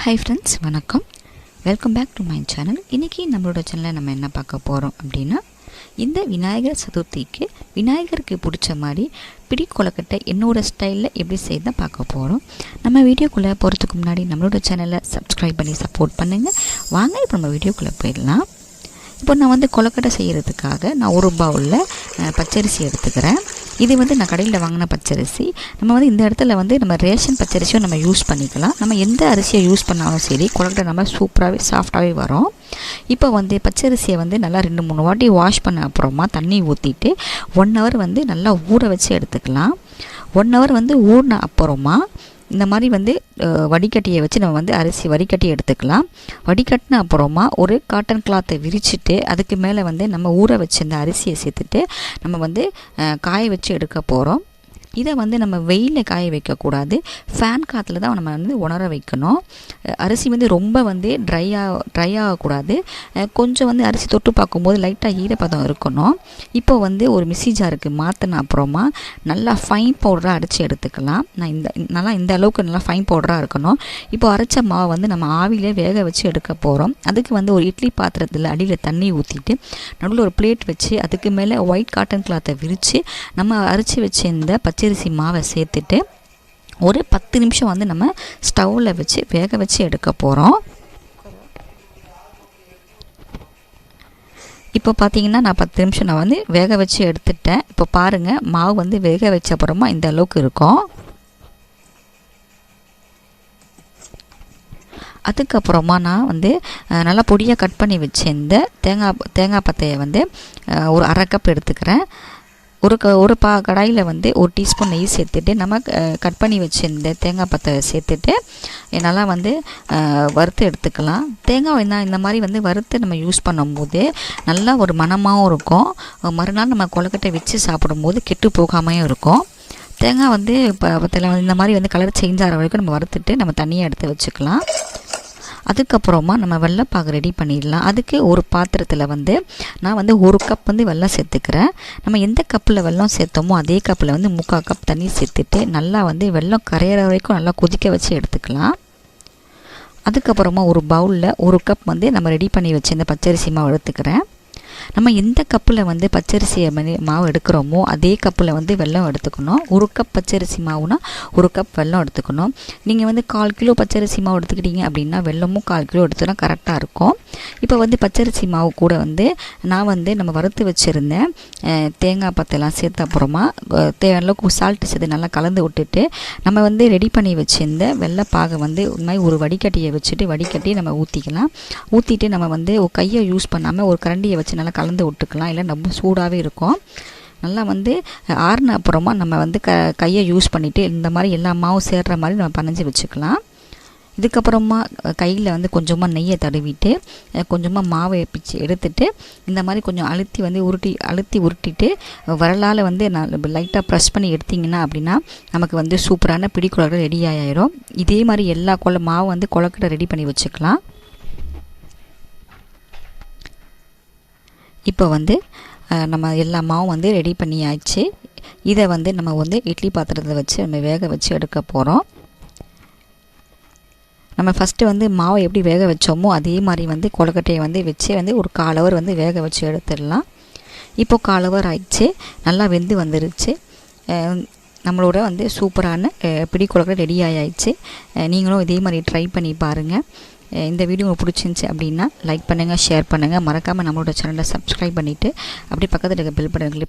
Hi friends, வணக்கம். Welcome back to my channel. இன்றைக்கி நம்மளோட சேனலில் நம்ம என்ன பார்க்க போகிறோம் அப்படின்னா, இந்த விநாயகர் சதுர்த்திக்கு விநாயகருக்கு பிடிச்ச மாதிரி பிடி கொழுக்கட்டை என்னோடய ஸ்டைலில் எப்படி செய்ய பார்க்க போகிறோம். நம்ம வீடியோக்குள்ளே போகிறதுக்கு முன்னாடி நம்மளோட சேனலை சப்ஸ்கிரைப் பண்ணி சப்போர்ட் பண்ணுங்கள். வாங்க இப்போ நம்ம வீடியோக்குள்ளே போயிடலாம். இப்போ நான் கொழுக்கட்டை செய்கிறதுக்காக நான் ஒரு பவுலில் பச்சரிசி எடுத்துக்கிறேன். இது நான் கடையில் வாங்கின பச்சரிசி. நம்ம இந்த இடத்துல நம்ம ரேஷன் பச்சரிசியும் நம்ம யூஸ் பண்ணிக்கலாம். நம்ம எந்த அரிசியை யூஸ் பண்ணாலும் சரி, கொழுக்கட்டை நம்ம சூப்பராகவே சாஃப்டாகவே வரும். இப்போ பச்சரிசியை நல்லா 2-3 வாட்டி வாஷ் பண்ண அப்புறமா தண்ணி ஊற்றிட்டு 1 ஹவர் நல்லா ஊற வச்சு எடுத்துக்கலாம். 1 ஹவர் ஊறின அப்புறமா இந்த மாதிரி வடிகட்டியை வச்சு நம்ம அரிசி வடிகட்டி எடுத்துக்கலாம். வடிகட்டின அப்புறமா ஒரு காட்டன் கிளாத்தை விரிச்சிட்டு அதுக்கு மேலே நம்ம ஊற வச்சு இந்த அரிசியை சேர்த்துட்டு நம்ம காய வச்சு எடுக்க போகிறோம். இதை நம்ம வெயிலில் காய வைக்கக்கூடாது, ஃபேன் காற்றுல தான் நம்ம உணர வைக்கணும். அரிசி ரொம்ப ட்ரை ஆகக்கூடாது. கொஞ்சம் அரிசி தொட்டு பார்க்கும்போது லைட்டாக ஈரப்பதம் இருக்கணும். இப்போ ஒரு மிக்ஸி ஜாருக்கு மாற்றின அப்புறமா நல்லா ஃபைன் பவுடராக அரைச்சி எடுத்துக்கலாம். நான் இந்த அளவுக்கு நல்லா ஃபைன் பவுடராக இருக்கணும். இப்போ அரைச்ச மாவை நம்ம ஆவிலே வேக வச்சு எடுக்க போகிறோம். அதுக்கு ஒரு இட்லி பாத்திரத்தில் அடியில் தண்ணி ஊற்றிட்டு நடுவில் ஒரு பிளேட் வச்சு அதுக்கு மேலே ஒயிட் காட்டன் கிளாத்தை விரித்து நம்ம அரைச்சி வச்சு இந்த பச்சரிசி மாவை சேர்த்துட்டு ஒரு 10 நிமிஷம் நம்ம ஸ்டவ்வில் வச்சு வேக வச்சு எடுக்க போகிறோம். இப்போ பார்த்தீங்கன்னா நான் 10 நிமிஷம் நான் வேக வச்சு எடுத்துட்டேன். இப்போ பாருங்கள், மாவு வேக வச்ச அப்புறமா இந்த அளவுக்கு இருக்கும். அதுக்கப்புறமா நான் நல்லா பொடியாக கட் பண்ணி வச்சு இந்த தேங்காய் பத்தையை ஒரு 1/2 கப் எடுத்துக்கிறேன். ஒரு கடாயில் 1 டீஸ்பூன் நெய் சேர்த்துட்டு நம்ம கட் பண்ணி வச்சுருந்த தேங்காய் பத்தை சேர்த்துட்டு நல்லா வறுத்து எடுத்துக்கலாம். தேங்காய் இந்த மாதிரி வறுத்து நம்ம யூஸ் பண்ணும்போது நல்லா ஒரு மணமாகவும் இருக்கும். மறுநாள் நம்ம கொழுக்கட்டை வச்சு சாப்பிடும்போது கெட்டு போகாமையும் இருக்கும். தேங்காய் இப்போ இந்த மாதிரி கலர் சேஞ்ச் ஆகிற வரைக்கும் நம்ம வறுத்துட்டு நம்ம தனியாக எடுத்து வச்சுக்கலாம். அதுக்கப்புறமா நம்ம வெள்ளைப்பாகு ரெடி பண்ணிடலாம். அதுக்கு ஒரு பாத்திரத்தில் நான் 1 கப் வெல்லம் சேர்த்துக்கிறேன். நம்ம எந்த கப்பில் வெல்லம் சேர்த்தோமோ அதே கப்பில் 3/4 கப் தண்ணி சேர்த்துட்டு நல்லா வெல்லம் கரையிற வரைக்கும் நல்லா கொதிக்க வச்சு எடுத்துக்கலாம். அதுக்கப்புறமா ஒரு பவுலில் 1 கப் நம்ம ரெடி பண்ணி வச்சு இந்த பச்சரிசி மாவு எடுத்துக்கிறேன். நம்ம எந்த கப்பில் பச்சரிசியை மாவு எடுக்கிறோமோ அதே கப்பில் வெல்லம் எடுத்துக்கணும். 1 கப் பச்சரிசி மாவுனா 1 கப் வெல்லம் எடுத்துக்கணும். நீங்கள் 1/4 கிலோ பச்சரிசி மாவு எடுத்துக்கிட்டீங்க அப்படின்னா வெல்லமும் 1/4 கிலோ எடுத்துனா கரெக்டாக இருக்கும். இப்போ பச்சரிசி மாவு கூட நான் நம்ம வறுத்து வச்சுருந்தேன் தேங்காய் பத்தெல்லாம் சேர்த்த அப்புறமா தேவையான அளவுக்கு சால்ட்டு சேர்த்து நல்லா கலந்து விட்டுட்டு நம்ம ரெடி பண்ணி வச்சுருந்த வெள்ளைப்பாகை மாதிரி ஒரு வடிகட்டியை வச்சுட்டு வடிகட்டி நம்ம ஊற்றிக்கலாம். ஊற்றிட்டு நம்ம கையை யூஸ் பண்ணாமல் ஒரு கரண்டியை வச்சு நல்லா கலந்து விட்டுக்கலாம். இல்லை ரொம்ப சூடாகவே இருக்கும். நல்லா ஆறுன அப்புறமா நம்ம கையை யூஸ் பண்ணிவிட்டு இந்த மாதிரி எல்லா மாவும் சேர்கிற மாதிரி நம்ம பனைஞ்சு வச்சுக்கலாம். இதுக்கப்புறமா கையில் கொஞ்சமாக நெய்யை தடவிட்டு கொஞ்சமாக மாவை பிச்சு எடுத்துட்டு இந்த மாதிரி கொஞ்சம் அழுத்தி உருட்டிட்டு வரலால் நான் லைட்டாக ப்ரெஸ் பண்ணி எடுத்திங்கன்னா அப்படின்னா நமக்கு சூப்பரான பிடி கொழுக்கட்டை ரெடி ஆகிடும். இதே மாதிரி எல்லா மாவு கொழுக்கட்டை ரெடி பண்ணி வச்சுக்கலாம். இப்போ நம்ம எல்லா மாவும் ரெடி பண்ணியாச்சு. இதை நம்ம இட்லி பாத்திரத்தில் வச்சு நம்ம வேக வச்சு எடுக்க போகிறோம். நம்ம ஃபஸ்ட்டு மாவை எப்படி வேக வச்சோமோ அதே மாதிரி கொழுக்கட்டையை வச்சு ஒரு 1/4 ஹவர் வேக வச்சு எடுத்துடலாம். இப்போது 1/4 ஹவர் ஆயிடுச்சு, நல்லா வெந்து வந்துருச்சு. நம்மளோட சூப்பரான பிடி கொழுக்கட்டை ரெடி ஆகிடுச்சு. நீங்களும் இதே மாதிரி ட்ரை பண்ணி பாருங்கள். இந்த வீடியோ உங்களுக்கு பிடிச்சிருந்துச்சி அப்படின்னா லைக் பண்ணுங்கள், ஷேர் பண்ணுங்கள். மறக்காமல் நம்மளோட சேனலை சப்ஸ்கிரைப் பண்ணிவிட்டு அப்படியே பக்கத்தில் இருக்க பெல் பட்டன் கிளிக்